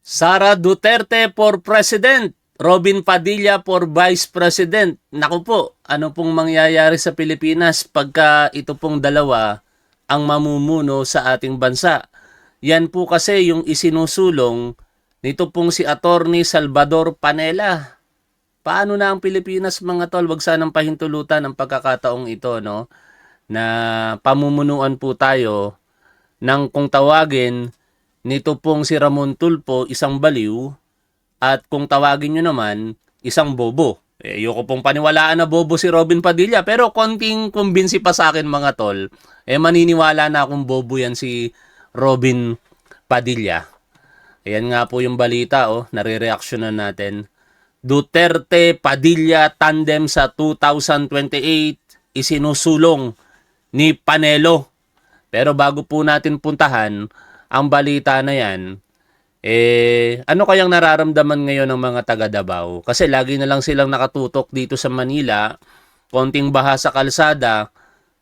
Sara Duterte for President, Robin Padilla for Vice President. Naku po, ano pong mangyayari sa Pilipinas pagka ito pong dalawa ang mamumuno sa ating bansa? Yan po kasi yung isinusulong nito pong si Attorney Salvador Panela. Paano na ang Pilipinas mga tol? Wag sanang pahintulutan ang pagkakataong ito, no? Na pamumunuan po tayo ng kung tawagin nito pong si Ramon Tulfo, isang baliw, at kung tawagin nyo naman, isang bobo. Ayoko pong paniwalaan na bobo si Robin Padilla, pero konting kumbinsi pa sa akin mga tol, maniniwala na akong bobo yan si Robin Padilla. Ayan nga po yung balita, nare-reactionan natin. Duterte Padilla tandem sa 2028 isinusulong ni Panelo. Pero bago po natin puntahan ang balita na yan, ano kayang nararamdaman ngayon ng mga taga Davao? Kasi lagi na lang silang nakatutok dito sa Manila, konting baha sa kalsada,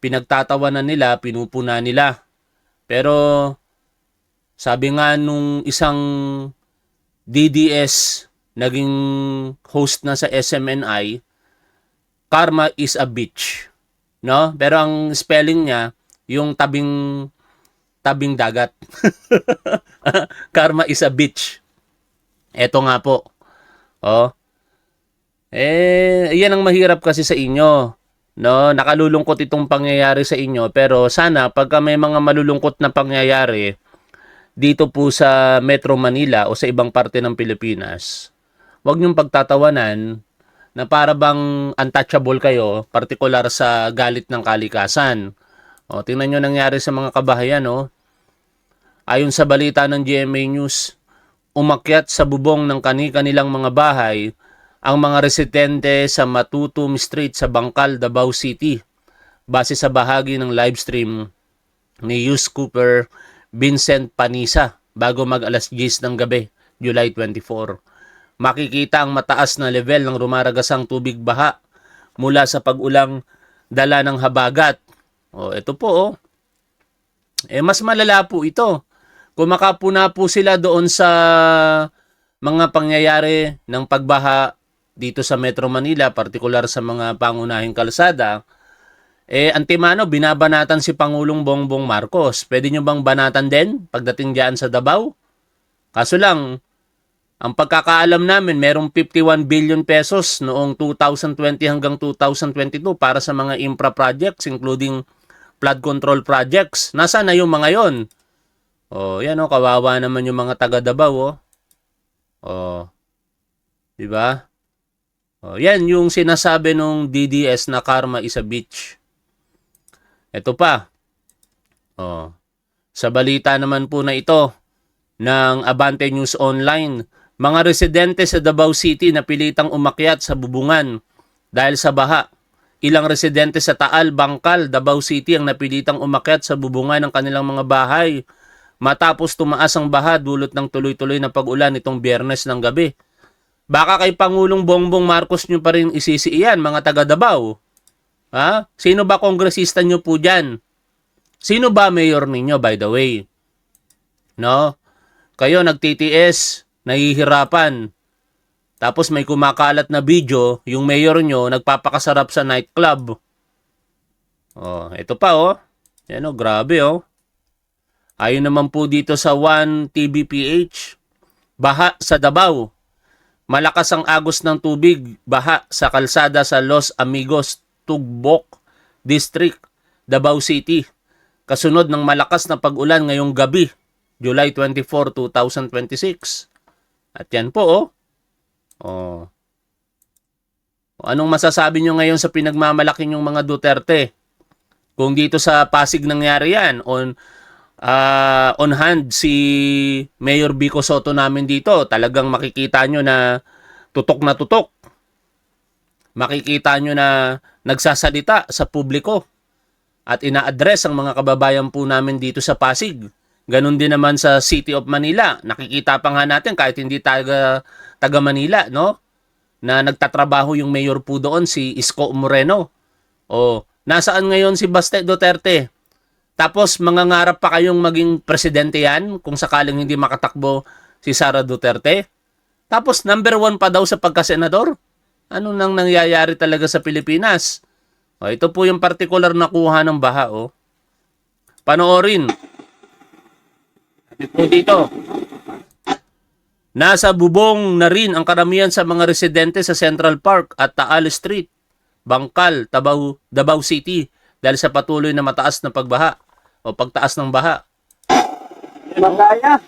pinagtatawanan nila, pinupuna nila. Pero sabi nga nung isang DDS, naging host na sa SMNI, karma is a bitch. No? Pero ang spelling niya, yung tabing dagat. Karma is a bitch. Eto nga po. Yan ang mahirap kasi sa inyo. No, nakalulungkot itong pangyayari sa inyo, pero sana pagka may mga malulungkot na pangyayari dito po sa Metro Manila o sa ibang parte ng Pilipinas, huwag niyong pagtatawanan na para bang untouchable kayo, partikular sa galit ng kalikasan. Tingnan nyo nangyari sa mga kabahayan, Ayon sa balita ng GMA News, umakyat sa bubong ng kani-kanilang mga bahay ang mga residente sa Matutum Street sa Bangkal, Davao City, base sa bahagi ng livestream ni Yus Cooper Vincent Panisa bago mag alas 10 ng gabi, July 24. Makikita ang mataas na level ng rumaragasang tubig baha mula sa pag-ulang dala ng habagat. Ito po, mas malala po ito. Kung makapuna po sila doon sa mga pangyayari ng pagbaha dito sa Metro Manila, partikular sa mga pangunahing kalsada, antimano, binabanatan si Pangulong Bongbong Marcos. Pwede nyo bang banatan din pagdating diyan sa Davao? Kaso lang, ang pagkakaalam namin, merong 51 billion pesos noong 2020 hanggang 2022 para sa mga infra projects, including flood control projects. Nasaan na yung mga yon? Yan kawawa naman yung mga taga Davao. Di ba? Yan yung sinasabi nung DDS na karma is a bitch. Ito pa. Sa balita naman po na ito ng Abante News Online, mga residente sa Davao City na pilitang umakyat sa bubungan dahil sa baha. Ilang residente sa Taal, Bangkal, Davao City ang napilitang umakyat sa bubungan ng kanilang mga bahay matapos tumaas ang baha dulot ng tuloy-tuloy na pag-ulan itong Biyernes ng gabi. Baka kay Pangulong Bongbong Marcos nyo pa rin isisiiyan, mga taga Davao. Sino ba kongresista nyo po dyan? Sino ba mayor ninyo, by the way? No? Kayo nagtitiis, nahihirapan. Tapos may kumakalat na video, yung mayor nyo nagpapakasarap sa nightclub. Ito pa Yan grabe Ayon naman po dito sa 1TVPH, baha sa Davao. Malakas ang agos ng tubig, baha sa kalsada sa Los Amigos, Tugbok District, Davao City. Kasunod ng malakas na pag-ulan ngayong gabi, July 24, 2026. At yan po Anong masasabi nyo ngayon sa pinagmamalaki yung mga Duterte? Kung dito sa Pasig nangyari yan, on hand si Mayor Vico Soto namin dito, talagang makikita nyo na tutok. Makikita nyo na nagsasalita sa publiko at ina-address ang mga kababayan po namin dito sa Pasig. Ganon din naman sa City of Manila. Nakikita pa nga natin kahit hindi taga Manila, no? Na nagtatrabaho yung mayor po doon, si Isko Moreno. Nasaan ngayon si Baste Duterte? Tapos mangangarap pa kayong maging presidente yan kung sakaling hindi makatakbo si Sara Duterte. Tapos number 1 pa daw sa pagkasenador. Ano nang nangyayari talaga sa Pilipinas? O, ito po yung particular na kuha ng baha. O. Panoorin. Dito. Nasa bubong na rin ang karamihan sa mga residente sa Central Park at Taal Street, Bangkal, Davao City dahil sa patuloy na mataas na pagbaha o pagtaas ng baha. Makaya.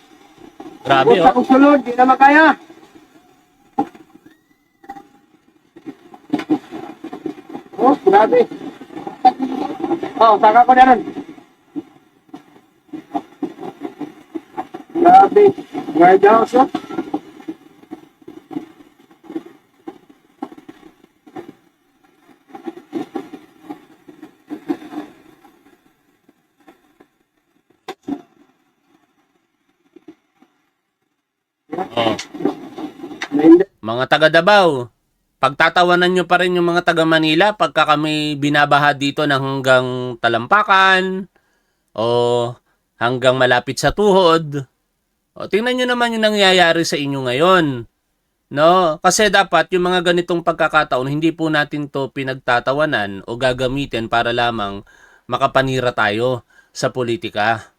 Grabe, Sa kusulod, di na makaya. Oh, grabe. Oh, saka ko na rin. Grabe. Guard house, oh. Oh. Mga taga Davao, pagtatawanan nyo pa rin yung mga taga Manila pagka kami binabaha dito ng hanggang talampakan o hanggang malapit sa tuhod. O, tingnan nyo naman yung nangyayari sa inyo ngayon. No? Kasi dapat yung mga ganitong pagkakataon, hindi po natin to pinagtatawanan o gagamitin para lamang makapanira tayo sa politika.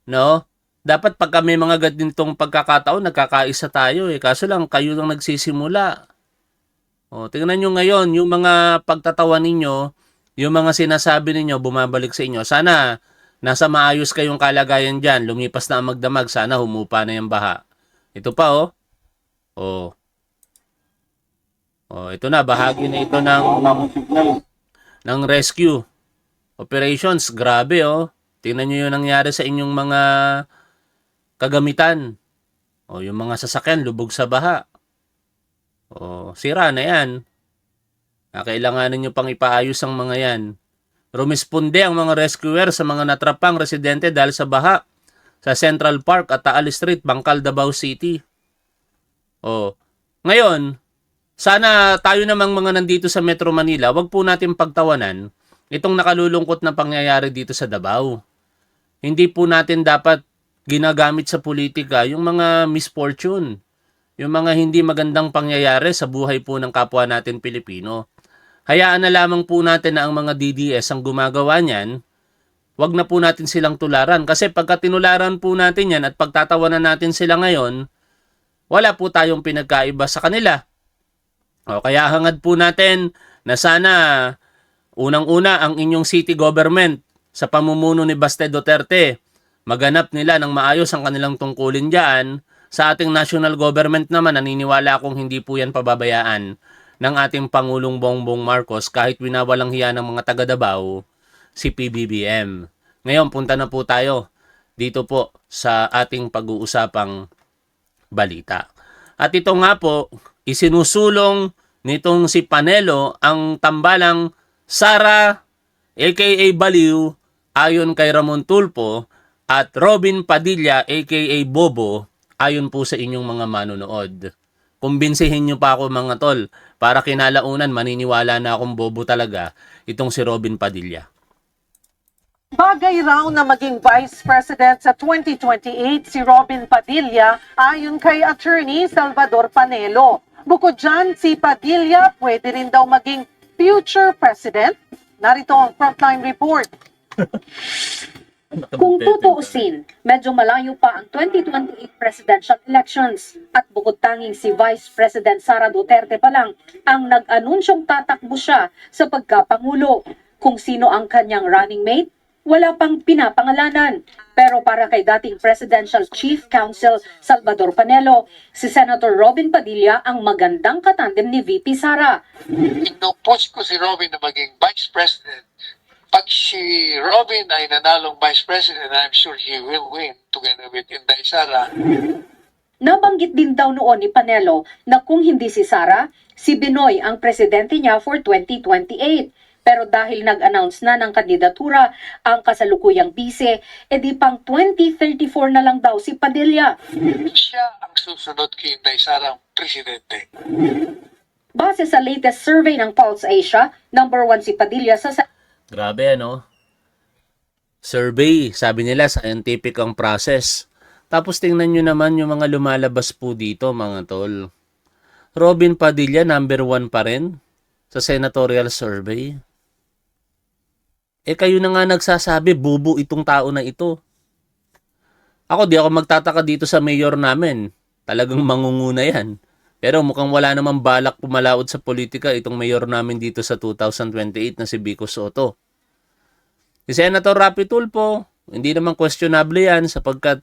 No? Dapat pag may mga ganitong pagkakataon, nagkakaisa tayo eh. Kaso lang, kayo lang nagsisimula. O, tingnan nyo ngayon, yung mga pagtatawa ninyo, yung mga sinasabi ninyo, bumabalik sa inyo. Sana, nasa maayos kayong kalagayan dyan. Lumipas na ang magdamag. Sana humupa na yung baha. Ito pa, oh. Oh. Oh, ito na. Bahagi na ito ng rescue operations. Grabe, oh. Tingnan nyo yung nangyari sa inyong mga kagamitan. O, yung mga sasakyan, lubog sa baha. O, sira na yan. Kailanganin nyo pang ipaayos ang mga yan. Rumisponde ang mga rescuer sa mga natrapang residente dahil sa baha sa Central Park at Taal Street, Bangkal, Davao City. O, ngayon, sana tayo namang mga nandito sa Metro Manila, wag po natin pagtawanan itong nakalulungkot na pangyayari dito sa Davao. Hindi po natin dapat ginagamit sa politika yung mga misfortune, yung mga hindi magandang pangyayari sa buhay po ng kapwa natin Pilipino. Hayaan na lamang po natin na ang mga DDS ang gumagawa niyan, wag na po natin silang tularan. Kasi pagka tinularan po natin yan at pagtatawanan natin sila ngayon, wala po tayong pinagkaiba sa kanila. O, kaya hangad po natin na sana unang-una ang inyong city government sa pamumuno ni Baste Duterte, maganap nila ng maayos ang kanilang tungkulin dyan. Sa ating national government naman, naniniwala akong hindi po yan pababayaan ng ating Pangulong Bongbong Marcos kahit winawalang hiya ng mga taga Davao, si PBBM. Ngayon, punta na po tayo dito po sa ating pag-uusapang balita. At ito nga po, isinusulong nitong si Panelo ang tambalang Sara aka Baliw ayon kay Ramon Tulfo at Robin Padilla aka Bobo ayon po sa inyong mga manonood. Kumbinsihin nyo pa ako mga tol para kinalaunan maniniwala na akong bobo talaga itong si Robin Padilla. Bagay raw na maging Vice President sa 2028 si Robin Padilla ayon kay Attorney Salvador Panelo. Bukod dyan, si Padilla pwede rin daw maging future President. Narito ang Frontline Report. Kung tutuusin, medyo malayo pa ang 2028 presidential elections at bukod tanging si Vice President Sara Duterte pa lang ang nag-anunsyong tatakbo siya sa pagkapangulo. Kung sino ang kanyang running mate, wala pang pinapangalanan. Pero para kay dating Presidential Chief Counsel Salvador Panelo, si Senator Robin Padilla ang magandang katandem ni VP Sara. Inopos ko si Robin na maging Vice President. Pag si Robin ay nanalong Vice President, I'm sure he will win together with Inday Sara. Nabanggit din daw noon ni Panelo na kung hindi si Sara, si Binoy ang presidente niya for 2028. Pero dahil nag-announce na ng kandidatura ang kasalukuyang bise, edi pang 2034 na lang daw si Padilla. Siya ang susunod kay Inday Sara presidente. Base sa latest survey ng Pulse Asia, number 1 si Padilla sa Grabe ano? Survey, sabi nila scientific ang process. Tapos tingnan nyo naman yung mga lumalabas po dito, mga tol. Robin Padilla, number 1 pa rin sa senatorial survey. Kayo na nga nagsasabi, bubo itong tao na ito. Ako, di ako magtataka dito sa mayor namin. Talagang mangunguna yan. Pero mukhang wala namang balak pumalaot sa politika itong mayor namin dito sa 2028 na si Vico Soto. Si Senator Rapi Tulfo, hindi naman questionable yan sapagkat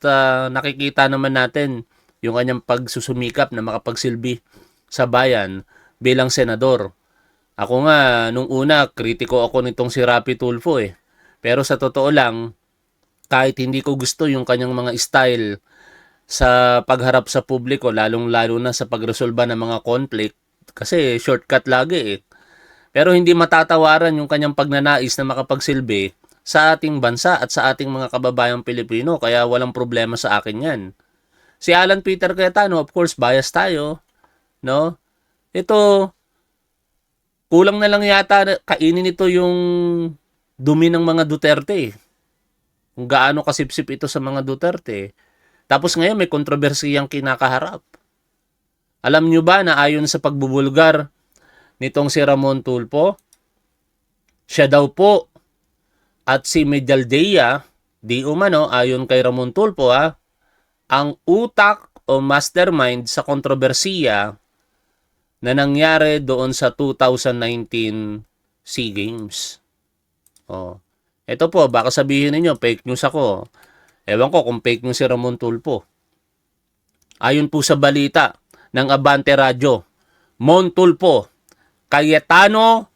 nakikita naman natin yung kanyang pagsusumikap na makapagsilbi sa bayan bilang senador. Ako nga, nung una, kritiko ako nitong si Rapi Tulfo eh. Pero sa totoo lang, kahit hindi ko gusto yung kanyang mga style sa pagharap sa publiko, lalong-lalo na sa pagresolba ng mga conflict, kasi shortcut lagi eh. Pero hindi matatawaran yung kanyang pagnanais na makapagsilbi sa ating bansa at sa ating mga kababayang Pilipino, kaya walang problema sa akin yan. Si Alan Peter Cayetano, of course, bias tayo, no? Ito, kulang na lang yata kainin ito yung dumi ng mga Duterte. Kung gaano kasipsip ito sa mga Duterte. Tapos ngayon may kontrobersiyang kinakaharap. Alam nyo ba na ayon sa pagbubulgar nitong si Ramon Tulfo, siya daw po at si Medaldea, di umano, ayon kay Ramon Tulfo ang utak o mastermind sa kontrobersiya na nangyari doon sa 2019 SEA Games. Ito po, baka sabihin ninyo, fake news ako. Ewan ko kung fake news si Ramon Tulfo. Ayon po sa balita ng Abante Radio, Mon Tulfo, Cayetano,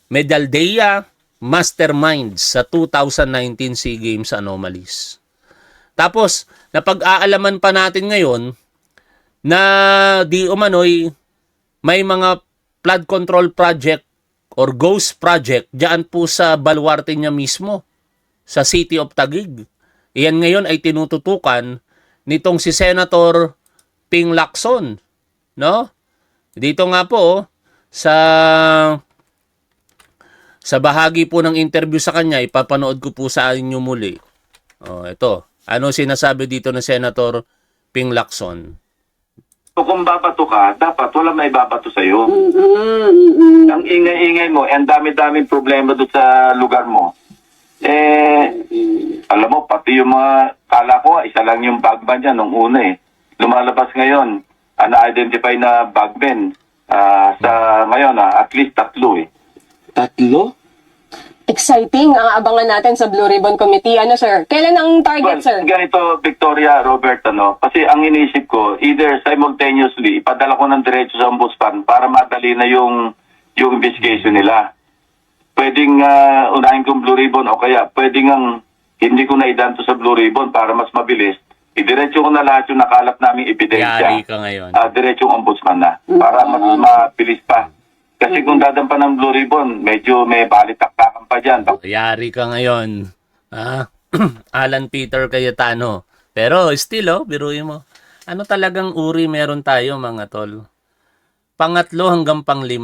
Medaldea, mastermind sa 2019 SEA Games anomalies. Tapos, napag-aalaman pa natin ngayon na di umano'y may mga flood control project or ghost project diyan po sa baluarte niya mismo sa City of Taguig. Iyan ngayon ay tinututukan nitong si Senator Ping Lacson, no? Dito nga po sa bahagi po ng interview sa kanya, ipapanood ko po sa inyo muli. Ito. Ano sinasabi dito ng Senator Ping Lacson? So kung babato ka, dapat wala may babato sa'yo. Ang ingay-ingay mo, ang dami-daming problema doon sa lugar mo. Alam mo, pati yung mga, kala ko, isa lang yung bagban niya nung una eh. Lumalabas ngayon, na-identify na bagben. Sa ngayon, at least 3 eh. 3? Exciting ang abangan natin sa Blue Ribbon Committee. Ano, sir? Kailan ang target, sir? Ganito, Victoria, Robert, kasi ang inisip ko, either simultaneously, ipadala ko ng diretso sa ombudsman para madali na yung investigation nila. Pwedeng unahin kong Blue Ribbon o kaya pwedeng hindi ko na idanto sa Blue Ribbon para mas mabilis. Idiretso ko na lahat yung nakalap naming ebidensya. Yari ka ngayon. Diretsong ombudsman na para mas mabilis pa. Kasi kung dadampa ng Blue Ribbon, medyo may balitaktakan pa dyan. Yari ka ngayon. Alan Peter Cayetano. Pero still, biruin mo. Ano talagang uri meron tayo, mga tol? Pangatlo hanggang pang-5?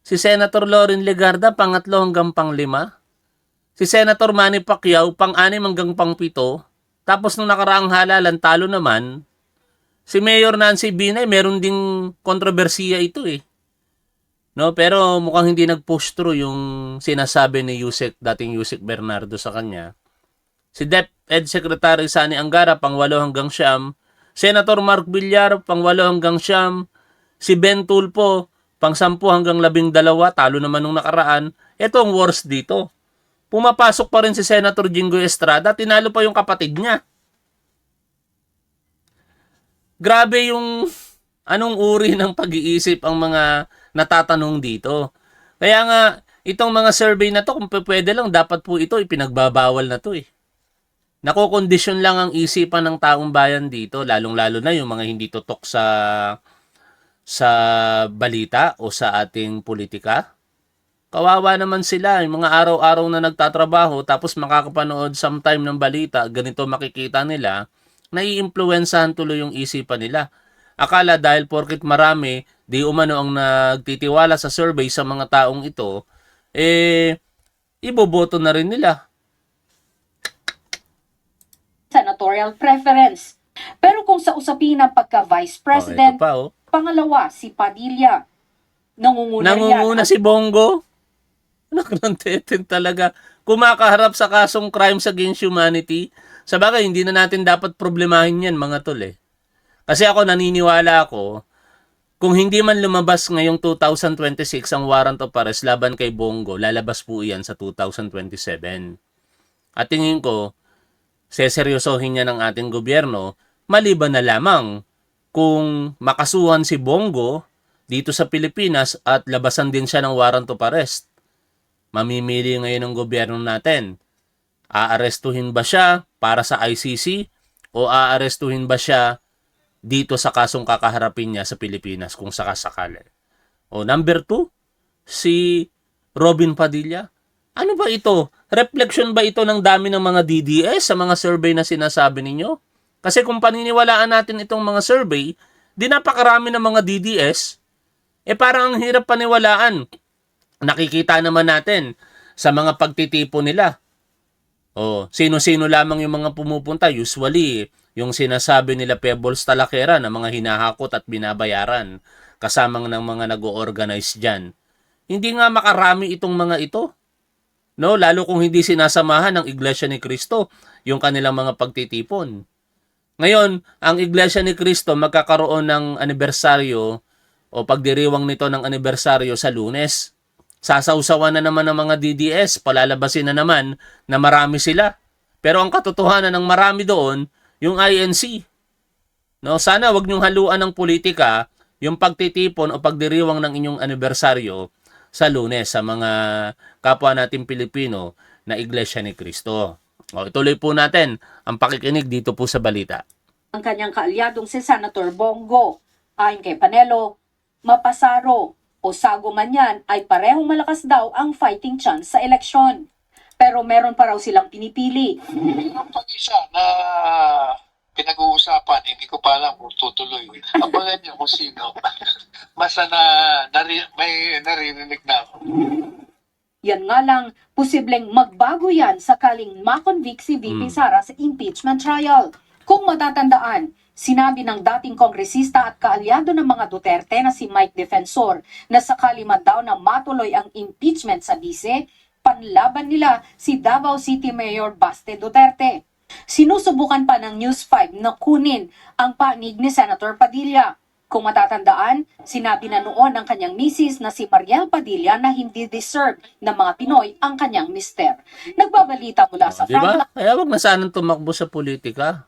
Si Senator Loren Legarda, pangatlo hanggang pang-5? Si Senator Manny Pacquiao, pang-6 hanggang pang-7? Tapos nung nakaraang halalan, talo naman. Si Mayor Nancy Binay, meron ding kontrobersiya ito eh. No, pero mukhang hindi nag-push through yung sinasabi ni dating Yusek Bernardo sa kanya. Si DepEd Secretary Sani Angara, pang-8 hanggang 9. Senator Mark Villar, pang-8 hanggang 9. Si Ben Tulfo, pang-10 hanggang 12. Talo naman nung nakaraan. Ito ang worst dito. Pumapasok pa rin si Senator Jinggoy Estrada, tinalo pa yung kapatid niya. Grabe yung anong uri ng pag-iisip ang mga natatanong dito. Kaya nga, itong mga survey na to, kung pwede lang, dapat po ito, ipinagbabawal na to eh. Nakokondisyon lang ang isipan ng taong bayan dito, lalong-lalo na yung mga hindi tutok sa balita o sa ating politika. Kawawa naman sila, yung mga araw-araw na nagtatrabaho, tapos makakapanood sometime ng balita, ganito makikita nila, naiimpluwensahan tuloy yung isipan nila. Akala dahil porket marami, di umano ang nagtitiwala sa survey sa mga taong ito, iboboto na rin nila. Senatorial preference. Pero kung sa usapin ng pagka-Vice President, ito pa, oh. pangalawa si Padilla. Nangunguna riyan Nangunguna si Bongo. Nakrantetin talaga. Kumakaharap sa kasong crimes against humanity. Sa bagay, hindi na natin dapat problemahin yan, mga tol eh. Kasi ako naniniwala ako, kung hindi man lumabas ngayong 2026 ang warrant of arrest laban kay Bongo, lalabas po iyan sa 2027. At tingin ko, seseryosohin niya ng ating gobyerno, maliban na lamang kung makasuhan si Bongo dito sa Pilipinas at labasan din siya ng warrant of arrest. Mamimili ngayon ng gobyerno natin. Aarestuhin ba siya para sa ICC o aarestuhin ba siya dito sa kasong kakaharapin niya sa Pilipinas kung sakasakali? O number 2, si Robin Padilla. Ano ba ito? Reflection ba ito ng dami ng mga DDS sa mga survey na sinasabi ninyo? Kasi kung paniniwalaan natin itong mga survey, di napakarami ng mga DDS, parang ang hirap paniwalaan. Nakikita naman natin sa mga pagtitipon nila. O, sino-sino lamang yung mga pumupunta? Usually, yung sinasabi nila Pebbles Talakera na mga hinahakot at binabayaran kasamang ng mga nag-o-organize dyan. Hindi nga makarami itong mga ito. No, lalo kung hindi sinasamahan ng Iglesia ni Cristo yung kanilang mga pagtitipon. Ngayon, ang Iglesia ni Cristo magkakaroon ng anibersaryo o pagdiriwang nito ng anibersaryo sa Lunes. Sasawsawan na naman ng mga DDS, palalabasin na naman na marami sila. Pero ang katotohanan ng marami doon, yung INC. No, sana wag niyong haluan ng politika yung pagtitipon o pagdiriwang ng inyong anibersaryo sa Lunes sa mga kapwa natin Pilipino na Iglesia ni Cristo. O, ituloy po natin ang pakikinig dito po sa balita. ang kanyang kaalyadong si Senator Bongo. Ayon kay Panelo, mapasaro o sago man yan ay parehong malakas daw ang fighting chance sa eleksyon. Pero meron pa raw silang pinipili. Yung pag-isa na pinag-uusapan, hindi ko pa alam kung tutuloy. Abangan niyo kung sino. Basta may naririnig na ako. Yan nga lang, posibleng magbago yan sakaling makonvict si VP Sara sa impeachment trial. Kung matatandaan, sinabi ng dating kongresista at kaalyado ng mga Duterte na si Mike Defensor na sakali man daw na matuloy ang impeachment sa bise, panlaban nila si Davao City Mayor Baste Duterte. Sinusubukan pa ng News 5 na kunin ang panig ni Senator Padilla. Kung matatandaan, sinabi na noon ng kanyang misis na si Mariel Padilla na hindi deserve ng mga Pinoy ang kanyang mister. Nagbabalita mula sa Diba? Kaya wag na sanang tumakbo sa politika.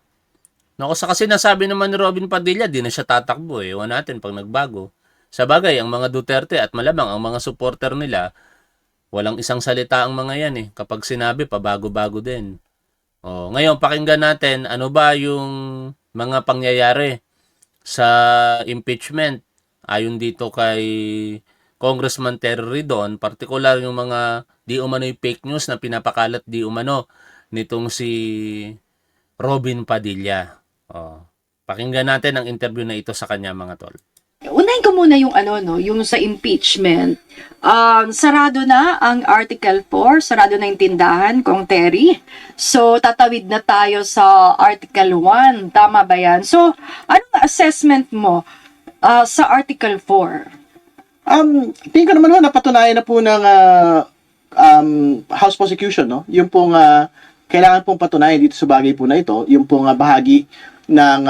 Naku, sa kasi nasabi naman ni Robin Padilla, di na siya tatakbo eh. Ewan natin pag nagbago. Sa bagay, ang mga Duterte at malamang ang mga supporter nila, walang isang salita ang mga yan eh. Kapag sinabi, pabago-bago din. O, ngayon, pakinggan natin, ano ba yung mga pangyayari sa impeachment ayon dito kay Congressman Terry Ridon, particular yung mga di umano'y fake news na pinapakalat di umano nitong si Robin Padilla. Oh, pakinggan natin ang interview na ito sa kanya, mga tol. Unahin ko muna yung yung sa impeachment. Sarado na ang Article 4, sarado na yung tindahan, Kong Terry. So, tatawid na tayo sa Article 1. Tama ba yan? So, anong assessment mo sa Article 4? Tingin ko naman napatunayan na po ng House Prosecution, no? Yung pong kailangan pong patunayan dito sa bagay po na ito, yung pong bahagi ng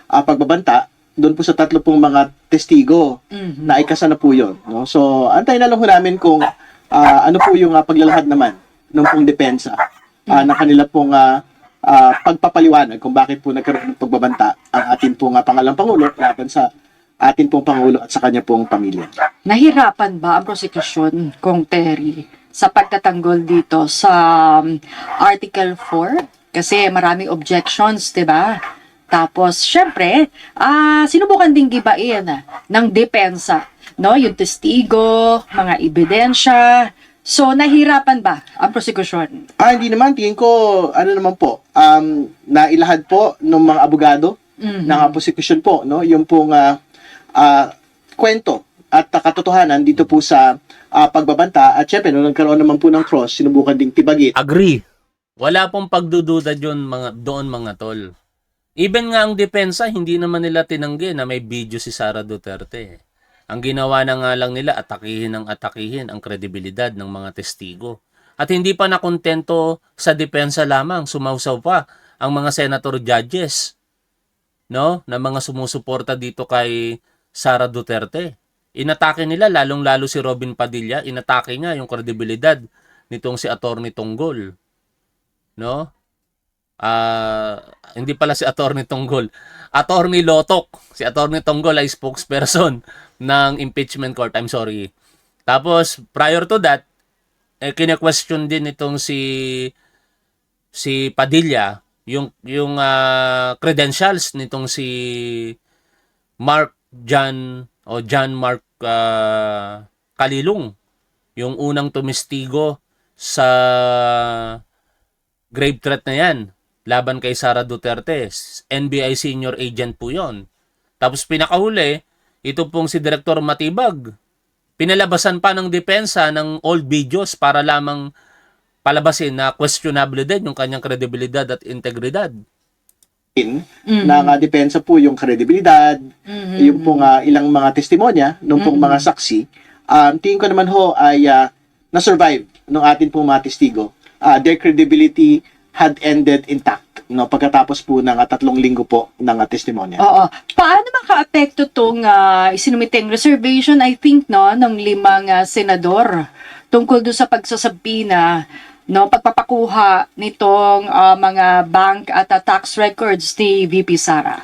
pagbabanta doon po sa tatlo pong mga testigo na ikasa na po yun. No? So, antayin na lang po namin kung ano po yung paglalahad naman ng pong depensa na kanila pong pagpapaliwanag kung bakit po nagkaroon ng pagbabanta ang ating pong pangalang Pangulo laban sa ating pong Pangulo at sa kanya pong pamilya. Nahirapan ba ang prosecution, Kong Terry, sa pagtatanggol dito sa Article 4? Kasi maraming objections, di ba? Tapos, syempre, sinubukan ding gibain ng depensa, no? Yung testigo, mga ebidensya. So, nahirapan ba ang prosecution? Hindi naman. Tingin ko, naman po, nailahad po ng mga abogado ng prosecution po, no? Yung pong kwento at katotohanan dito po sa pagbabanta. At syempre, nung nagkaroon naman po ng cross, sinubukan ding tibagin. Agree. Wala pong pagdududa doon mga tol. Even nga ang depensa, hindi naman nila tinanggi na may video si Sara Duterte. Ang ginawa na nga lang nila, atakihin ang kredibilidad ng mga testigo. At hindi pa nakontento sa depensa lamang, sumausaw pa ang mga senator judges, no, na mga sumusuporta dito kay Sara Duterte. Inatake nila, lalong-lalo si Robin Padilla, inatake niya yung kredibilidad nitong si Attorney Tonggol. No? Hindi pala si Attorney Tonggol. Attorney Lotok. Si Attorney Tonggol ay spokesperson ng impeachment court. I'm sorry. Tapos, prior to that, kine-question din itong si Padilla yung credentials nitong si John Mark Kalilong, yung unang tumestigo sa grave threat na yan laban kay Sara Duterte. NBI senior agent po yon. Tapos pinakahuli, ito pong si Director Matibag. Pinalabasan pa ng depensa ng old videos para lamang palabasin na questionable din yung kanyang kredibilidad at integridad. ng depensa po yung kredibilidad, yung pong ilang mga testimonya, nung pong mga saksi. Tingin ko naman ho ay na-survive ng atin pong mga testigo. Their credibility had ended intact, no, pagkatapos po ng 3 linggo po ng testimonya. Oo. Paano maka-apekto tong isinumiteng reservation, I think, no, ng 5 senador tungkol doon sa pagsasabi na, no, pagpapakuha nitong mga bank at tax records ni VP Sara?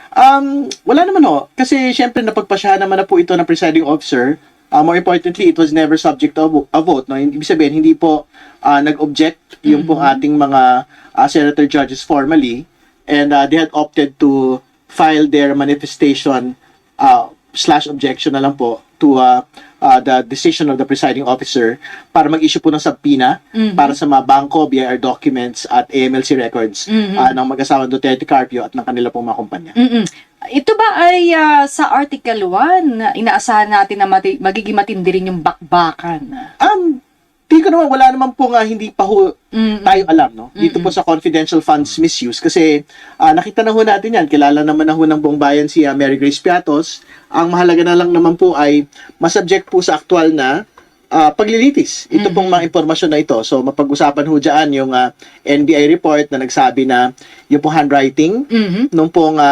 Wala naman ho. Kasi syempre napagpasyahan naman na po ito ng presiding officer. More importantly, it was never subject to a vote. No? Ibig sabihin, hindi po nag-object yung pong ating mga senator judges formally, and they had opted to file their manifestation / objection na lang po to the decision of the presiding officer para mag-issue po ng subpoena para sa mga bangko, BIR documents at AMLC records ng mag-asawang Duterte Carpio at ng kanila pong mga kumpanya. Ito ba ay sa Article 1 na inaasahan natin na magiging matindi rin yung bakbakan? Tingin ko naman, wala naman po nga hindi pa ho tayo alam, no? Dito po sa confidential funds misuse kasi nakita na ho natin yan. Kilala naman na ho ng buong bayan si Mary Grace Piatos. Ang mahalaga na lang naman po ay masubject po sa aktual na paglilitis. Ito pong mga impormasyon na ito. So, mapag-usapan ho dyan yung NBI report na nagsabi na yung pong handwriting nung pong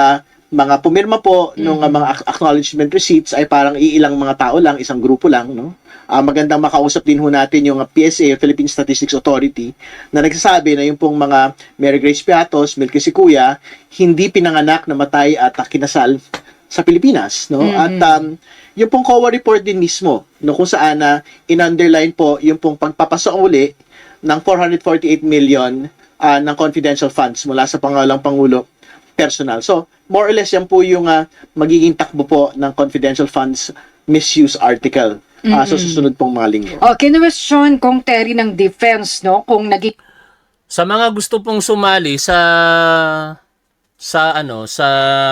mga pumirma po nung mga acknowledgement receipts ay parang iilang mga tao lang, isang grupo lang, no? Magandang makausap din ho natin yung PSA, Philippine Statistics Authority, na nagsasabi na yung pong mga Mary Grace Piatos, Milky Sikuya, hindi pinanganak, namatay at kinasal sa Pilipinas, no? At yung pong COA report din mismo, no, kung saan in-underline po yung pong pagpapasauli ng 448 million ng confidential funds mula sa Pangulong Pangulo personal. So, more or less yan po yung magiging takbo po ng confidential funds misuse article sa susunod pong mga linggo. Kinwestiyon kung Terry ng defense, no, kung Sa mga gusto pong sumali sa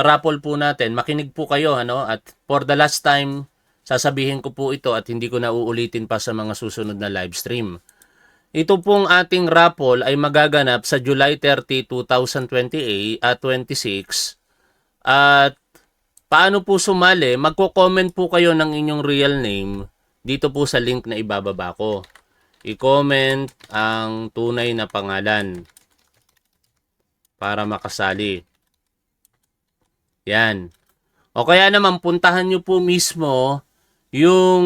raffle po natin, makinig po kayo, at for the last time sasabihin ko po ito at hindi ko na uulitin pa sa mga susunod na live stream. Ito pong ating raffle ay magaganap sa July 30, 2028 at 26. At paano po sumali? Magko-comment po kayo ng inyong real name dito po sa link na ibababa ko. I-comment ang tunay na pangalan para makasali. Yan. O kaya naman puntahan nyo po mismo yung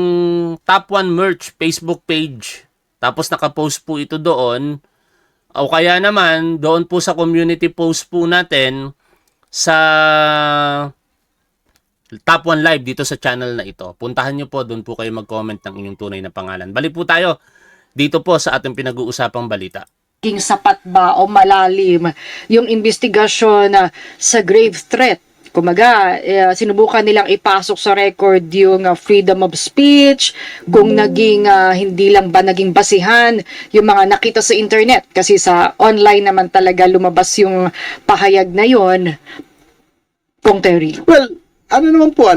Top 1 Merch Facebook page. Tapos nakapost po ito doon. O kaya naman doon po sa community post po natin sa Top 1 Live dito sa channel na ito. Puntahan nyo po, doon po kayo mag-comment ng inyong tunay na pangalan. Balik po tayo dito po sa ating pinag-uusapang balita. Sapat ba o malalim yung investigasyon sa grave threat? Kumaga, sinubukan nilang ipasok sa record yung freedom of speech, kung naging, hindi lang ba naging basihan yung mga nakita sa internet. Kasi sa online naman talaga lumabas yung pahayag na yon. Kung Terry. Well, ano naman po,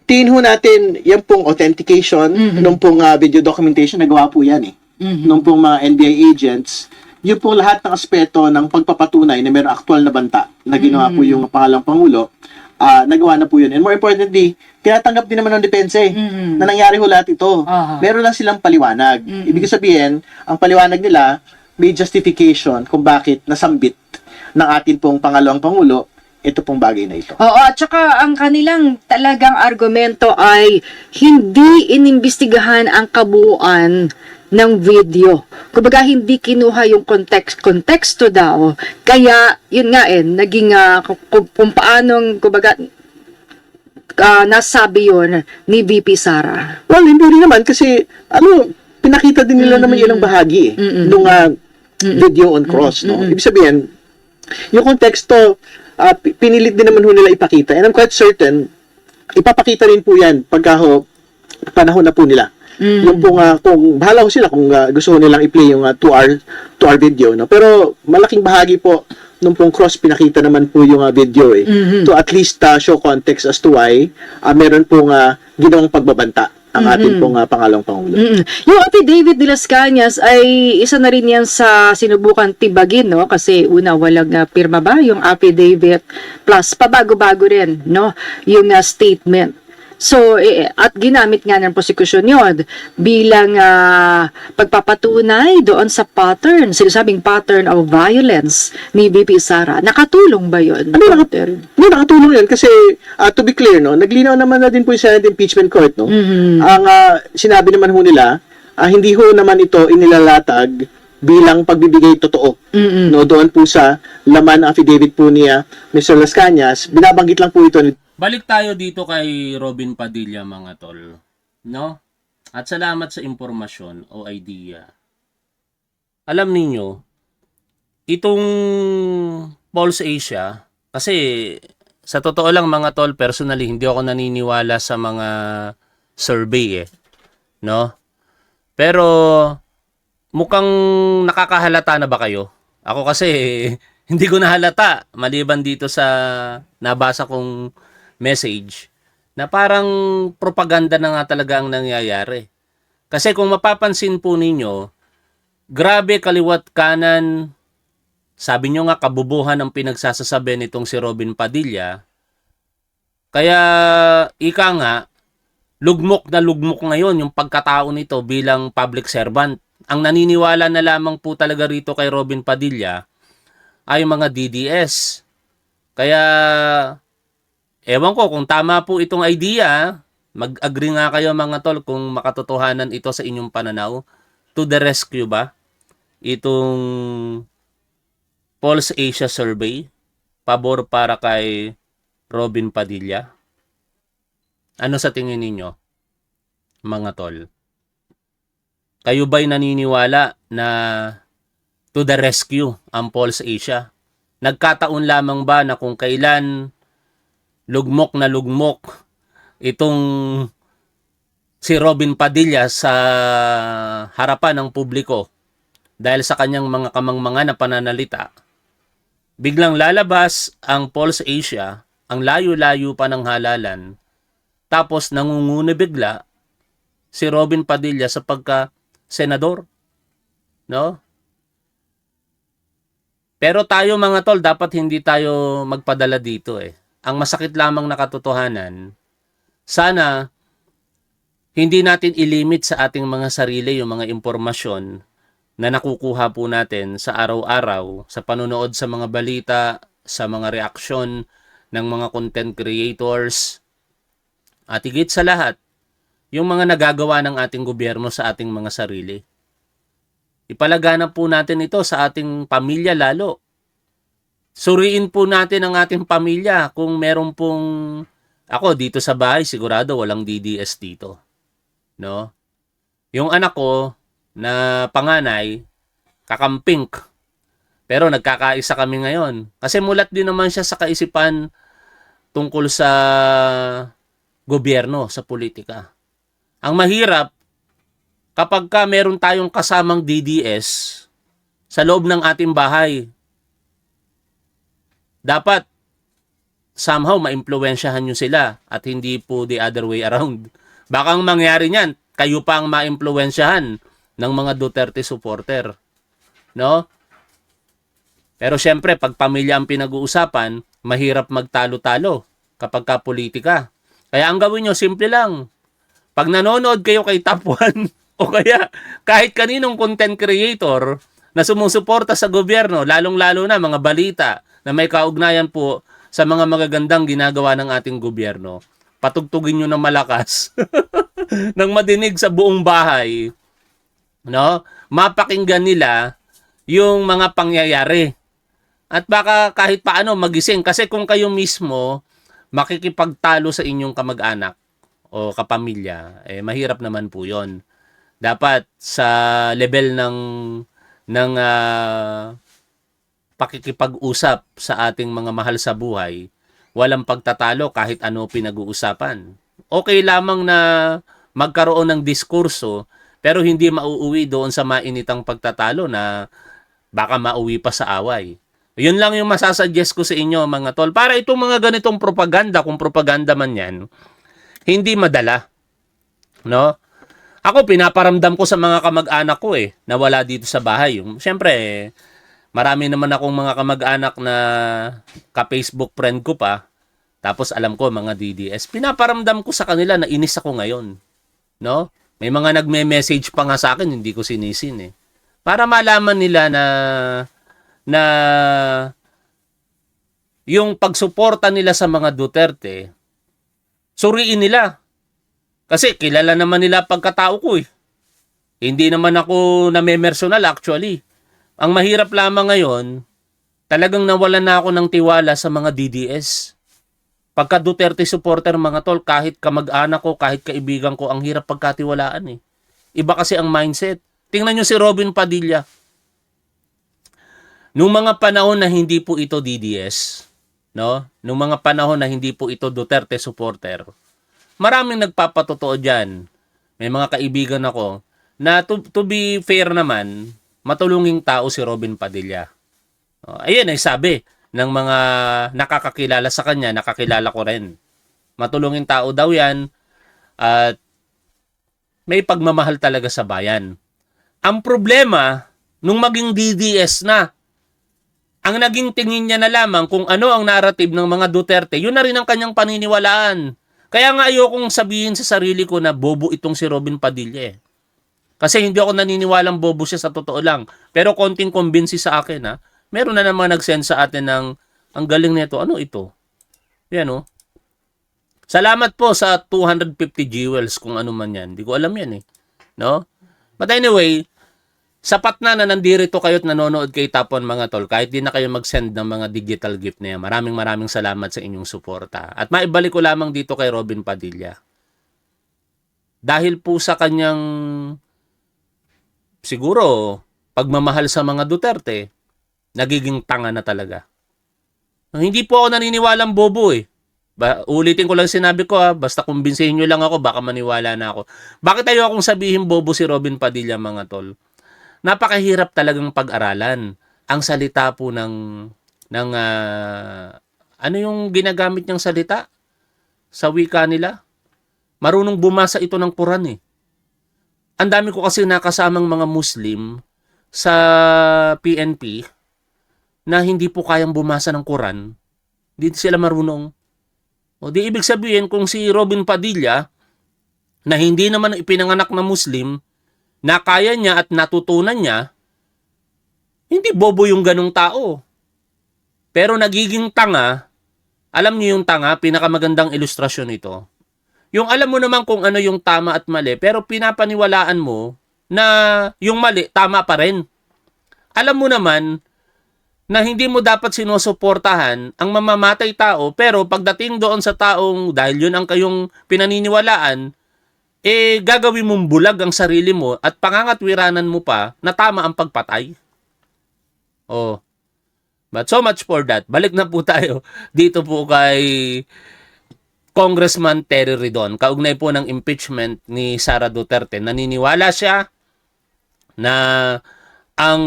tingin ho natin yan pong authentication nung pong video documentation, nagawa po yan nung pong mga NBI agents yung po lahat ng aspeto ng pagpapatunay na mayroong aktual na banta na ginawa po yung pangalawang Pangulo, nagawa na po yun. And more importantly, tinatanggap din naman ng depensa na nangyari ho lahat ito. Aha. Meron lang silang paliwanag. Ibig sabihin, ang paliwanag nila, may justification kung bakit nasambit ng atin pong pangalawang Pangulo ito pong bagay na ito. Oo, at saka ang kanilang talagang argumento ay hindi inimbestigahan ang kabuuan ng video. Kumbaga, hindi kinuha yung konteksto daw. Kaya, yun nga naging kung paanong, kumbaga, nasabi yun ni VP Sara. Well, hindi rin naman kasi, pinakita din nila naman ilang bahagi nung video on cross. No? Ibig sabihin, yung konteksto, pinilit din naman ho nila ipakita. And I'm quite certain, ipapakita rin po yan pagka panahon na po nila. Yung pong, kung bahala ho sila kung gusto ho nilang i-play yung 2-hour video. No? Pero malaking bahagi po nung pong cross pinakita naman po yung video to at least show context as to why meron pong ginawang pagbabanta ang ating pong pangalawang Pangulo. Yung affidavit de las Cañas ay isa na rin yan sa sinubukan tibagin, no? Kasi una, walang pirma ba yung affidavit plus pabago-bago rin, no? Yung statement. So, at ginamit nga ng prosecution yun bilang pagpapatunay doon sa pattern, sinasabing pattern of violence ni VP Sara. Nakatulong ba yun? Nakatulong yun kasi to be clear, no, naglinaw naman na din po yung Senate Impeachment Court, no. Ang sinabi naman ho nila, hindi ho naman ito inilalatag bilang pagbibigay totoo. No, doon po sa laman ng affidavit po ni Mr. Las Cañas, binabanggit lang po ito ni Balik tayo dito kay Robin Padilla, mga tol. No? At salamat sa impormasyon o idea. Alam ninyo, itong Pulse Asia, kasi sa totoo lang mga tol, personally, hindi ako naniniwala sa mga survey No? Pero, mukhang nakakahalata na ba kayo? Ako kasi, hindi ko nahalata, maliban dito sa nabasa kong message na parang propaganda na nga talaga ang nangyayari. Kasi kung mapapansin po ninyo, grabe kaliwat kanan, sabi nyo nga kabubuhan ang pinagsasasabi nitong si Robin Padilla. Kaya ika nga, lugmok na lugmok ngayon yung pagkatao nito bilang public servant. Ang naniniwala na lamang po talaga rito kay Robin Padilla ay mga DDS. Kaya ewan ko kung tama po itong idea, mag-agree nga kayo mga tol kung makatotohanan ito sa inyong pananaw. To the rescue ba? Itong Pulse Asia Survey, pabor para kay Robin Padilla. Ano sa tingin ninyo, mga tol? Kayo ba'y naniniwala na to the rescue ang Pulse Asia? Nagkataon lamang ba na kung kailan lugmok na lugmok itong si Robin Padilla sa harapan ng publiko dahil sa kanyang mga kamangmangan na pananalita, biglang lalabas ang Pulse Asia, ang layo-layo pa ng halalan, tapos nangunguna bigla si Robin Padilla sa pagka-senador. No? Pero tayo mga tol, dapat hindi tayo magpadala dito Ang masakit lamang na katotohanan, sana hindi natin ilimit sa ating mga sarili yung mga impormasyon na nakukuha po natin sa araw-araw, sa panonood sa mga balita, sa mga reaksyon ng mga content creators, at higit sa lahat, yung mga nagagawa ng ating gobyerno sa ating mga sarili. Ipalaganap po natin ito sa ating pamilya lalo. Suriin po natin ang ating pamilya kung meron pong, ako dito sa bahay sigurado walang DDS dito. No? Yung anak ko na panganay, kakampink. Pero nagkakaisa kami ngayon. Kasi mulat din naman siya sa kaisipan tungkol sa gobyerno, sa politika. Ang mahirap, kapag ka meron tayong kasamang DDS sa loob ng ating bahay, dapat somehow maimpluwensyahan nyo sila at hindi po the other way around. Baka ang mangyari niyan, kayo pa ang maimpluwensyahan ng mga Duterte supporter. No? Pero syempre, pag pamilya ang pinag-uusapan, mahirap magtalo-talo kapag ka politika. Kaya ang gawin nyo, simple lang. Pag nanonood kayo kay Top 1 o kaya kahit kaninong content creator na sumusuporta sa gobyerno, lalong-lalo na mga balita na may kaugnayan po sa mga magagandang ginagawa ng ating gobyerno, patugtugin nyo ng malakas nang madinig sa buong bahay, no? Mapakinggan nila yung mga pangyayari. At baka kahit paano magising. Kasi kung kayo mismo makikipagtalo sa inyong kamag-anak o kapamilya, mahirap naman po yon. Dapat sa level ng pakikipag-usap sa ating mga mahal sa buhay, walang pagtatalo kahit ano pinag-uusapan. Okay lamang na magkaroon ng diskurso, pero hindi mauuwi doon sa mainitang pagtatalo na baka mauwi pa sa away. Yun lang yung masasuggest ko sa inyo mga tol. Para itong mga ganitong propaganda, kung propaganda man yan, hindi madala. No? Ako, pinaparamdam ko sa mga kamag-anak ko na wala dito sa bahay. Siyempre, marami naman akong mga kamag-anak na ka-Facebook friend ko pa. Tapos alam ko, mga DDS. Pinaparamdam ko sa kanila na inis ako ngayon. No? May mga nagme-message pa nga sa akin, hindi ko sinisin Para malaman nila na yung pagsuporta nila sa mga Duterte, suriin nila. Kasi kilala naman nila pagkatao ko Hindi naman ako namemersonal actually. Ang mahirap lamang ngayon, talagang nawalan na ako ng tiwala sa mga DDS. Pagka Duterte supporter mga tol, kahit kamag-anak ko, kahit kaibigan ko, ang hirap pagkatiwalaan Iba kasi ang mindset. Tingnan nyo si Robin Padilla. Nung mga panahon na hindi po ito DDS, no? Nung mga panahon na hindi po ito Duterte supporter, maraming nagpapatotoo diyan. May mga kaibigan ako na to be fair naman, matulunging tao si Robin Padilla. Ayun ay sabi ng mga nakakakilala sa kanya, nakakilala ko rin. Matulunging tao daw 'yan at may pagmamahal talaga sa bayan. Ang problema, nung maging DDS na, ang naging tingin niya na lamang kung ano ang narrative ng mga Duterte, yun na rin ang kanyang paniniwalaan. Kaya nga ayokong sabihin sa sarili ko na bobo itong si Robin Padilla Kasi hindi ako naniniwalang bobo siya sa totoo lang. Pero konting convince sa akin Meron na naman nag-send sa atin ng ang galing nito. Ano ito? Yan Salamat po sa 250 jewels kung ano man yan. Hindi ko alam yan No? But anyway, sapat na nandito kayo at nanonood kay Tapon mga tol. Kahit di na kayo mag-send ng mga digital gift na yan. Maraming salamat sa inyong suporta. At maibalik ko lamang dito kay Robin Padilla. Dahil po sa kanyang siguro pagmamahal sa mga Duterte, nagiging tanga na talaga. Hindi po ako naniniwalang bobo Ulitin ko lang sinabi ko basta kumbinsihin nyo lang ako, baka maniwala na ako. Bakit ayaw akong sabihin bobo si Robin Padilla mga tol? Napakahirap talagang pag-aralan ang salita po ng ano yung ginagamit niyang salita sa wika nila. Marunong bumasa ito ng Quran Ang dami ko kasi nakasamang mga Muslim sa PNP na hindi po kayang bumasa ng Quran. Hindi sila marunong. O di ibig sabihin kung si Robin Padilla na hindi naman ipinanganak na Muslim, na kaya niya at natutunan niya, hindi bobo yung ganong tao. Pero nagiging tanga, alam niyo yung tanga, pinakamagandang ilustrasyon ito. Yung alam mo naman kung ano yung tama at mali, pero pinapaniwalaan mo na yung mali, tama pa rin. Alam mo naman na hindi mo dapat sinusuportahan ang mamamatay tao, pero pagdating doon sa taong, dahil yun ang kayong pinaniniwalaan, gagawin mong bulag ang sarili mo at pangangatwiranan mo pa na tama ang pagpatay. But so much for that. Balik na po tayo dito po kay Congressman Terry Ridon. Kaugnay po ng impeachment ni Sara Duterte. Naniniwala siya na ang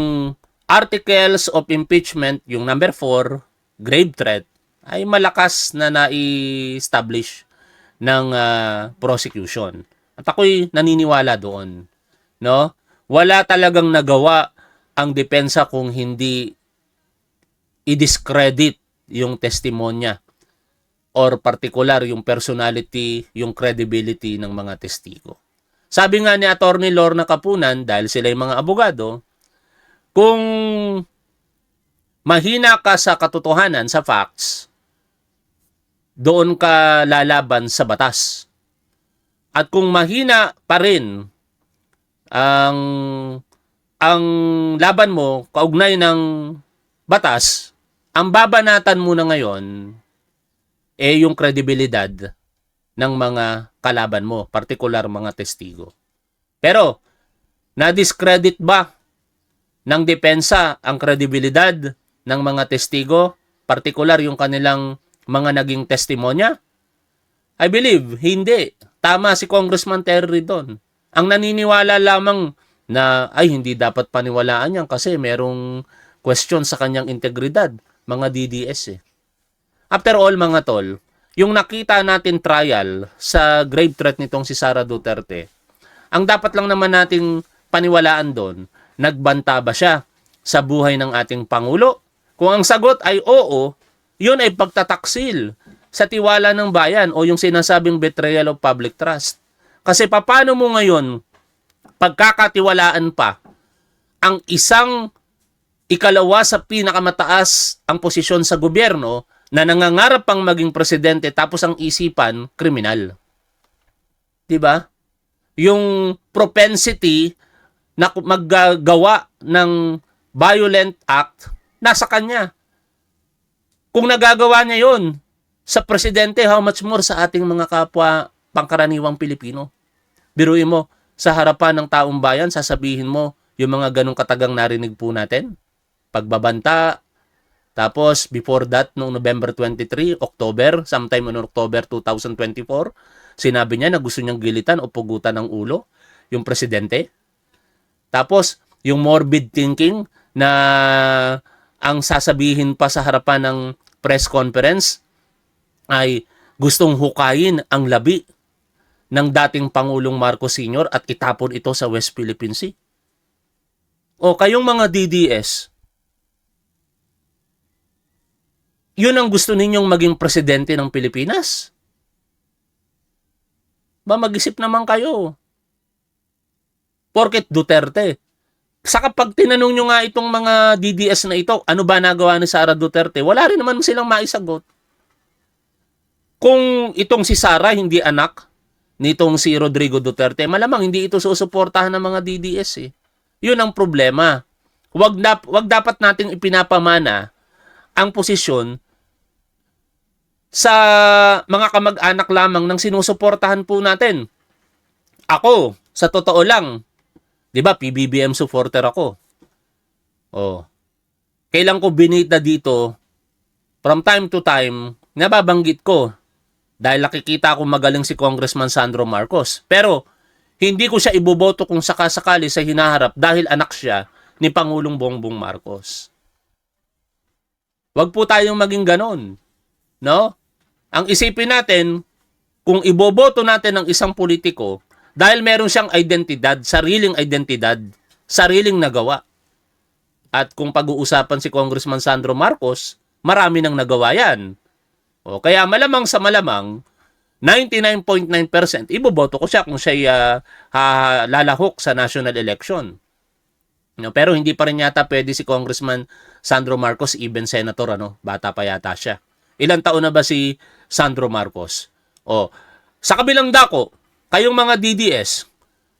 articles of impeachment, yung number 4, grave threat, ay malakas na na-establish ng prosecution. At ako'y naniniwala doon. No? Wala talagang nagawa ang depensa kung hindi i-discredit yung testimonya or particular yung personality, yung credibility ng mga testigo. Sabi nga ni Attorney Lorna Capunan, dahil sila yung mga abogado, kung mahina ka sa katotohanan, sa facts, doon ka lalaban sa batas. At kung mahina pa rin ang laban mo kaugnay ng batas, ang babanatan mo na ngayon yung kredibilidad ng mga kalaban mo, partikular mga testigo. Pero, na-discredit ba ng depensa ang kredibilidad ng mga testigo, partikular yung kanilang mga naging testimonya? I believe, hindi. Tama si Congressman Terry doon. Ang naniniwala lamang na ay hindi dapat paniwalaan yan kasi merong question sa kanyang integridad, mga DDS eh. After all mga tol, yung nakita natin trial sa grave threat nitong si Sara Duterte, ang dapat lang naman nating paniwalaan doon, nagbanta ba siya sa buhay ng ating Pangulo? Kung ang sagot ay oo, yun ay pagtataksil sa tiwala ng bayan o yung sinasabing betrayal of public trust. Kasi paano mo ngayon pagkakatiwalaan pa ang isang ikalawa sa pinakamataas ang posisyon sa gobyerno na nangangarap pang maging presidente tapos ang isipan kriminal. 'Di ba? Yung propensity na maggagawa ng violent act nasa kanya. Kung nagagawa niya 'yon sa presidente, how much more sa ating mga kapwa pangkaraniwang Pilipino? Biruin mo, sa harapan ng taong bayan, sasabihin mo yung mga ganong katagang narinig po natin. Pagbabanta, tapos before that, noong November 23, October, sometime in October 2024, sinabi niya na gusto niyang gilitan o pugutan ng ulo yung presidente. Tapos, yung morbid thinking na ang sasabihin pa sa harapan ng press conference ay gustong hukayin ang labi ng dating Pangulong Marcos Sr. at itapon ito sa West Philippine Sea. O kayong mga DDS, yun ang gusto ninyong maging presidente ng Pilipinas? Mag-isip naman kayo. Porket Duterte. Sa kapag tinanong nyo nga itong mga DDS na ito, ano ba nagawa ni Sara Duterte? Wala rin naman silang maisagot. Kung itong si Sara hindi anak nitong si Rodrigo Duterte, malamang hindi ito susuportahan ng mga DDS eh. Yun ang problema. Wag dapat nating ipinapamana ang posisyon sa mga kamag-anak lamang ng sinusuportahan po natin. Ako, sa totoo lang, 'di ba, PBBM supporter ako. Oh. Kailan ko binita dito, from time to time, nababanggit ko dahil nakikita ko magaling si Congressman Sandro Marcos. Pero hindi ko siya iboboto kung sakasakali sa hinaharap dahil anak siya ni Pangulong Bongbong Marcos. Wag po tayong maging ganon. No? Ang isipin natin, kung iboboto natin ng isang politiko, dahil meron siyang identidad, sariling nagawa. At kung pag-uusapan si Congressman Sandro Marcos, marami nang nagawa yan. O, kaya malamang sa malamang, 99.9% iboboto ko siya kung siya lalahok sa national election. No, pero hindi pa rin yata pwede si Congressman Sandro Marcos, even senator, bata pa yata siya. Ilang taon na ba si Sandro Marcos? O, sa kabilang dako, kayong mga DDS,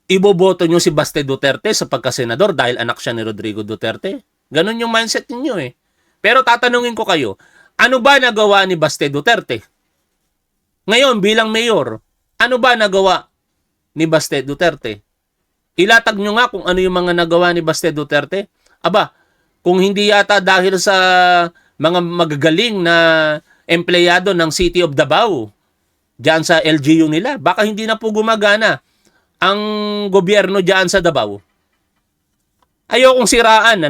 iboboto nyo si Baste Duterte sa pagkasenador dahil anak siya ni Rodrigo Duterte? Ganon yung mindset ninyo eh. Pero tatanungin ko kayo, ano ba nagawa ni Baste Duterte? Ngayon, bilang mayor, ano ba nagawa ni Baste Duterte? Ilatag nyo nga kung ano yung mga nagawa ni Baste Duterte. Aba, kung hindi yata dahil sa mga magagaling na empleyado ng City of Davao, diyan sa LGU nila, baka hindi na po gumagana ang gobyerno diyan sa Davao. Ayokong siraan,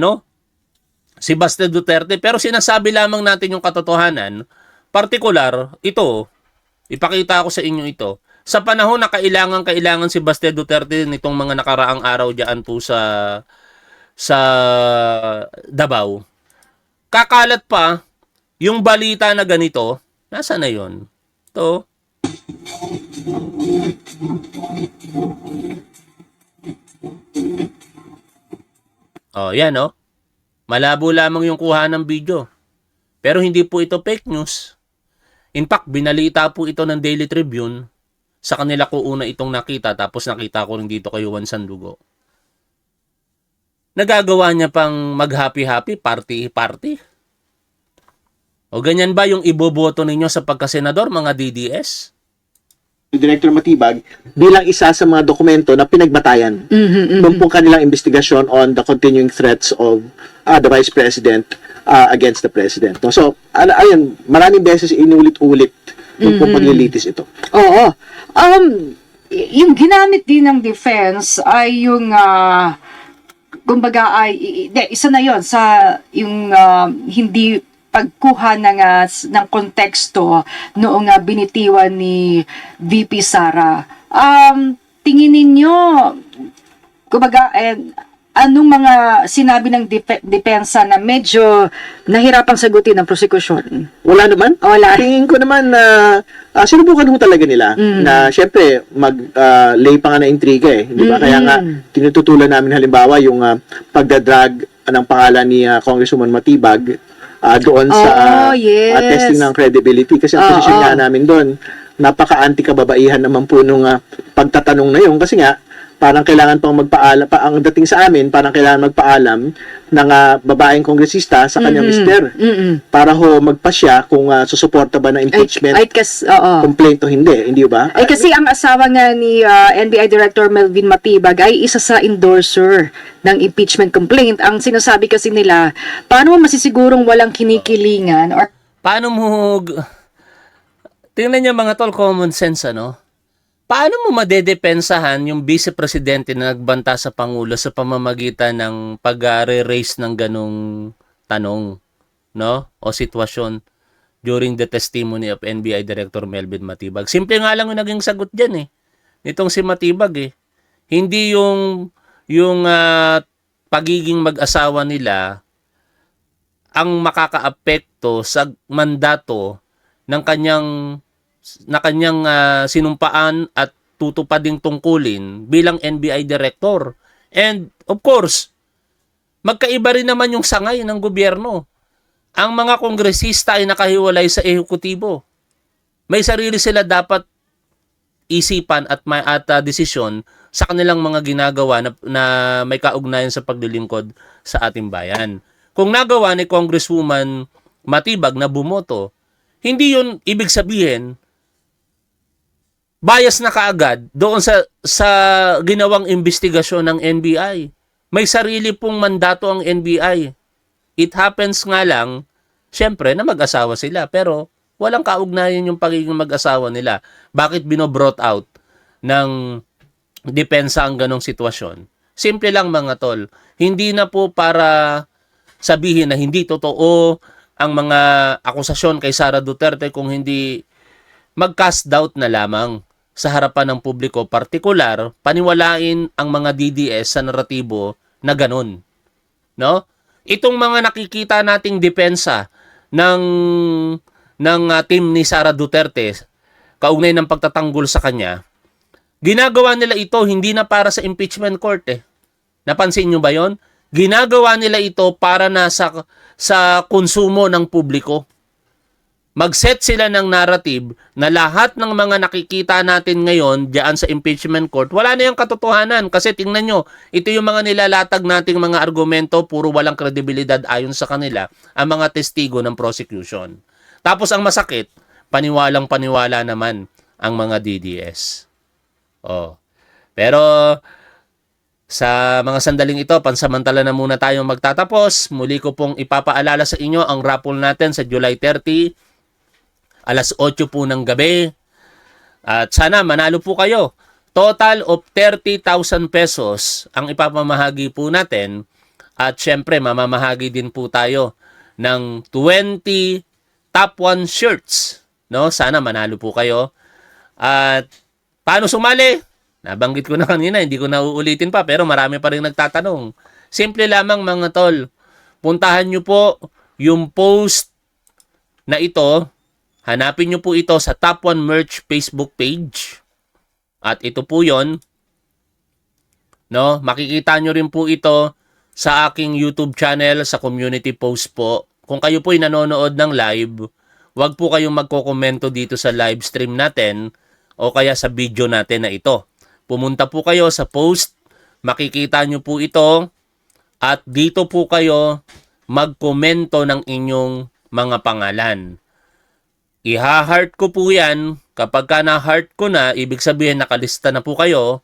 si Baste Duterte, pero sinasabi lamang natin yung katotohanan. Partikular, ito, ipakita ko sa inyo ito. Sa panahon na kailangan si Baste Duterte nitong mga nakaraang araw diyan po sa Davao, kakalat pa yung balita na ganito. Nasaan na yun? Ito. Oh, yan oh. Malabo lamang yung kuha ng video. Pero hindi po ito fake news. In fact, binalita po ito ng Daily Tribune. Sa kanila ko una itong nakita, tapos nakita ko rin dito kay Juan Sandugo. Nagagawa niya pang mag-happy-happy, party-party. O ganyan ba yung iboboto ninyo sa pagkasenador, mga DDS? Director Matibag bilang isa sa mga dokumento na pinagbatayan ng pong kanilang investigasyon on the continuing threats of the Vice President against the President. No? So, ayun, maraming beses inulit-ulit yung pong paglilitis ito. Oo. Yung ginamit din ng defense ay yung kumbaga isa na yon sa yung hindi pagkuha ng konteksto noong binitiwan ni VP Sara. Tingin ninyo, kumbaga, anong mga sinabi ng depensa na medyo nahirapang sagutin ng prosecution? Wala naman. Wala. Tingin ko naman na sinubukan mo talaga nila na syempre lay pa nga na intriga eh. Di ba? Kaya nga tinututulan namin halimbawa yung pagdadrag ng pangalan ni Congresswoman Matibag doon sa yes. testing ng credibility. Kasi ang posisyon nga namin doon, napaka-anti-kababaihan naman po nung pagtatanong na yun. Kasi nga, parang kailangan pang magpaalam, ang dating sa amin, parang kailangan magpaalam ng babaeng kongresista sa kanyang mister. Para ho magpasya kung susuporta ba ng impeachment complaint o hindi. Hindi ba? Ay kasi ang asawa nga ni NBI Director Melvin Matibag ay isa sa endorser ng impeachment complaint. Ang sinasabi kasi nila, paano mo masisigurong walang kinikilingan or Paano mo... Tingnan niyo mga tol, common sense ano? Paano mo madedepensahan yung vice presidente na nagbanta sa Pangulo sa pamamagitan ng pag-raise ng ganong tanong, no? O sitwasyon during the testimony of NBI Director Melvin Matibag? Simple nga lang yung naging sagot dyan eh. Nitong si Matibag eh. Hindi yung pagiging mag-asawa nila ang makakaapekto sa mandato ng kanyang sinumpaan at tutupading tungkulin bilang NBI Director. And of course, magkaiba rin naman yung sangay ng gobyerno. Ang mga kongresista ay nakahiwalay sa ehekutibo. May sarili sila dapat isipan at desisyon sa kanilang mga ginagawa na may kaugnayan sa paglilingkod sa ating bayan. Kung nagawa ni Congresswoman Matibag na bumoto, hindi yun ibig sabihin bias na kaagad doon sa ginawang investigasyon ng NBI. May sarili pong mandato ang NBI. It happens nga lang, syempre, na mag-asawa sila. Pero walang kaugnayan yung pagiging mag-asawa nila. Bakit binobrought out ng depensa ang ganong sitwasyon? Simple lang mga tol. Hindi na po para sabihin na hindi totoo ang mga akusasyon kay Sara Duterte kung hindi mag-cast doubt na lamang sa harapan ng publiko, partikular, paniwalain ang mga DDS sa naratibo na ganun. No? Itong mga nakikita nating depensa ng team ni Sara Duterte, kaugnay ng pagtatanggol sa kanya, ginagawa nila ito hindi na para sa impeachment court eh. Napansin nyo ba yon? Ginagawa nila ito para na sa konsumo ng publiko. Mag-set sila ng narrative na lahat ng mga nakikita natin ngayon diyan sa impeachment court, wala na yung katotohanan. Kasi tingnan nyo, ito yung mga nilalatag nating mga argumento, puro walang kredibilidad ayon sa kanila, ang mga testigo ng prosecution. Tapos ang masakit, paniwalang-paniwala naman ang mga DDS. Oh. Pero sa mga sandaling ito, pansamantala na muna tayong magtatapos. Muli ko pong ipapaalala sa inyo ang raffle natin sa July 30, alas 8 po ng gabi. At sana manalo po kayo. Total of 30,000 pesos ang ipapamahagi po natin. At syempre, mamamahagi din po tayo ng 20 top 1 shirts. No? Sana manalo po kayo. At paano sumali? Nabanggit ko na kanina, hindi ko na uulitin pa, pero marami pa rin nagtatanong. Simple lamang mga tol. Puntahan nyo po yung post na ito, hanapin nyo po ito sa Top 1 Merch Facebook page. At ito po yon, no? Makikita nyo rin po ito sa aking YouTube channel, sa community post po. Kung kayo po'y nanonood ng live, wag po kayong magkokomento dito sa live stream natin o kaya sa video natin na ito. Pumunta po kayo sa post, makikita nyo po ito, at dito po kayo magkomento ng inyong mga pangalan. Iha-heart ko po yan. Kapag ka na-heart ko na, ibig sabihin nakalista na po kayo.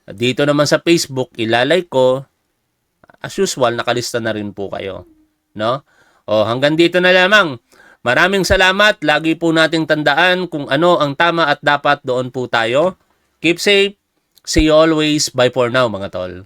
Dito naman sa Facebook, ilalike ko. As usual, nakalista na rin po kayo. No? O, hanggang dito na lamang. Maraming salamat. Lagi po nating tandaan kung ano ang tama at dapat, doon po tayo. Keep safe. See you always. Bye for now, mga tol.